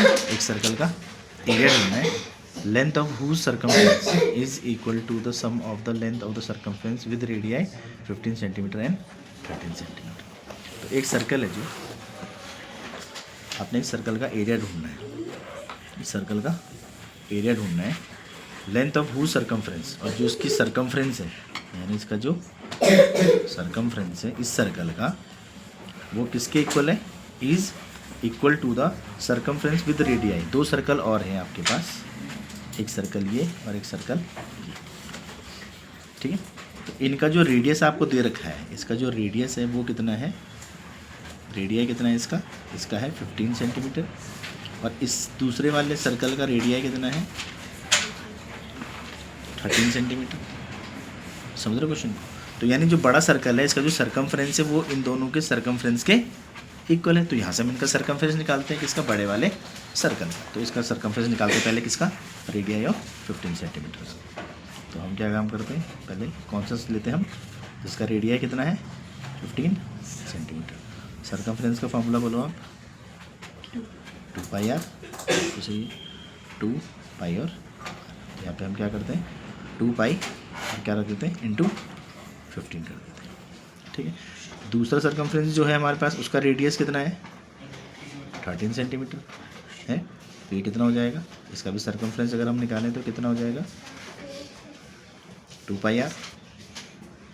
एक सर्कल का एरिया ढूंढना है। Length of whose circumference is equal to the sum of the length of the circumference with radii 15 centimetre and 13 centimetre. तो एक circle है जो आपने इस सर्कल का एरिया ढूंढना है, इस सर्कल का एरिया ढूंढना है। लेंथ ऑफ हुज सर्कमफ्रेंस, और जो उसकी सर्कमफ्रेंस है यानी इसका जो सर्कमफ्रेंस है इस सर्कल का, वो किसके इक्वल है, is equal to the circumference with radii. दो सर्कल और हैं आपके पास, एक सर्कल ये और एक सर्कल ये, ठीक है। तो इनका जो रेडियस आपको दे रखा है, इसका जो रेडियस है वो कितना है, रेडियाई कितना है इसका, इसका है 15 सेंटीमीटर, और इस दूसरे वाले सर्कल का रेडियाई कितना है 13 सेंटीमीटर। समझ रहे हो क्वेश्चन को? तो यानी जो बड़ा सर्कल है इसका जो सर्कमफ्रेंस है वो इन दोनों के सर्कमफ्रेंस के इक्वल है। तो यहाँ से हम इनका सर्कमफ्रेंस निकालते हैं किसका, बड़े वाले सर्कल का। तो इसका सर्कमफ्रेंस निकालते हैं पहले किसका, रेडियाई ऑफ 15 सेंटीमीटर। तो हम क्या काम करते हैं, पहले कौन सा लेते हैं हम, जिसका रेडियाई कितना है 15 सेंटीमीटर। सर्कमफ्रेंस का फॉर्मूला बोलो आप, 2 पाई आर, तो सही 2 पाई और यहाँ पे हम क्या करते हैं 2 पाई और क्या रख देते हैं इंटू 15 कर देते हैं, ठीक है। दूसरा सर्कमफ्रेंस जो है हमारे पास उसका रेडियस कितना है 13 सेंटीमीटर है, तो ये कितना हो जाएगा, इसका भी सर्कमफ्रेंस अगर हम निकालें तो कितना हो जाएगा 2 पाई आर,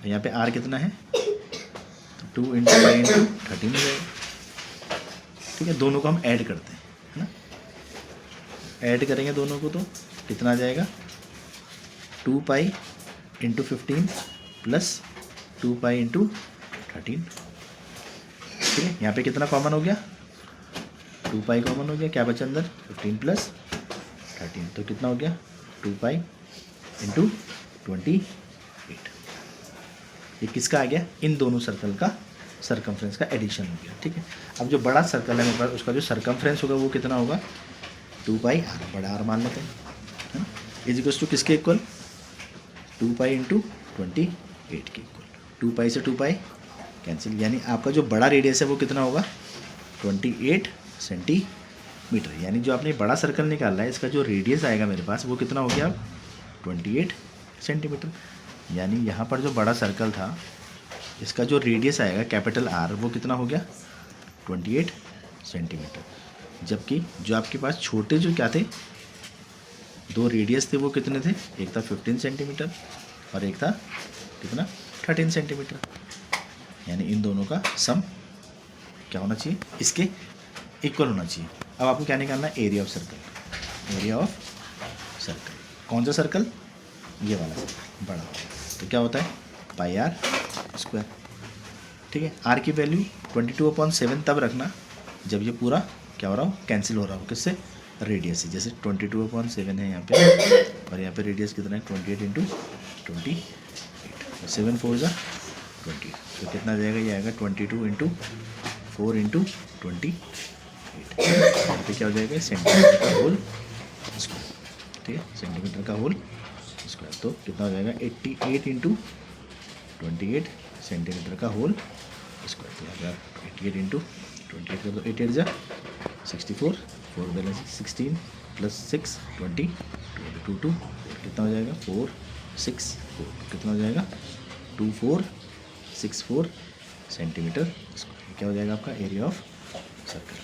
यहाँ पे आर कितना है तो 2 इंटू पाई इंटू 13 हो जाएगा, ठीक है। दोनों को हम ऐड करते हैं, है ना, ऐड करेंगे दोनों को तो कितना आ जाएगा 2 pi into 15 plus 2 pi into 13, ठीक है। यहाँ पे कितना कॉमन हो गया 2 पाई कॉमन हो गया, क्या बचा अंदर 15 प्लस 13, तो कितना हो गया 2 पाई इंटू 28। ये किसका आ गया, इन दोनों सर्कल का सर्कमफ्रेंस का एडिशन हो गया, ठीक है। अब जो बड़ा सर्कल है मेरे पास उसका जो सर्कमफ्रेंस होगा वो कितना होगा 2 पाई आर, बड़ा आर मान लेते हैं, है ना, इज इक्वल्स टू किसके इक्वल 2 पाई इंटू 28 के इक्वल। 2 पाई से 2 पाई कैंसिल, यानी आपका जो बड़ा रेडियस है वो कितना होगा 28 सेंटीमीटर। यानी जो आपने बड़ा सर्कल निकाला है इसका जो रेडियस आएगा मेरे पास वो कितना हो गया 28 सेंटीमीटर। यानी यहाँ पर जो बड़ा सर्कल था इसका जो रेडियस आएगा कैपिटल आर वो कितना हो गया 28 सेंटीमीटर, जबकि जो आपके पास छोटे जो क्या थे दो रेडियस थे वो कितने थे, एक था 15 सेंटीमीटर और एक था कितना 13 सेंटीमीटर। यानी इन दोनों का सम क्या होना चाहिए, इसके इक्वल होना चाहिए। अब आपको क्या निकालना है, area of circle, area of circle. कौन सा सर्कल, ये वाला सर्कल बड़ा, तो क्या होता है पाई आर स्क्वायर, ठीक है। आर की वैल्यू 22/7 तब रखना जब ये पूरा क्या हो रहा हो, कैंसिल हो रहा हो किससे, रेडियस से। जैसे 22/7 है यहाँ पे और यहाँ पे रेडियस कितना है 28 इंटू 28, 7 4 जा 20, तो कितना जाएगा, ये आएगा 22 इंटू 4 इंटू 28, यहाँ पे क्या हो जाएगा सेंटीमीटर का होल स्क्वायर, ठीक है, सेंटीमीटर का होल स्क्वायर। तो कितना हो जाएगा 88 इंटू 28 सेंटीमीटर का होल स्क्वायर। तो यहाँ पे 88 इंटू 28 कर दो, 8 8 जा 64, 4 बैलेंस 16 प्लस 6 20, 2 2 कितना हो जाएगा 4 6 4, कितना हो जाएगा 2464 सेंटीमीटर स्क्वायर। क्या हो जाएगा आपका एरिया ऑफ सर्कल।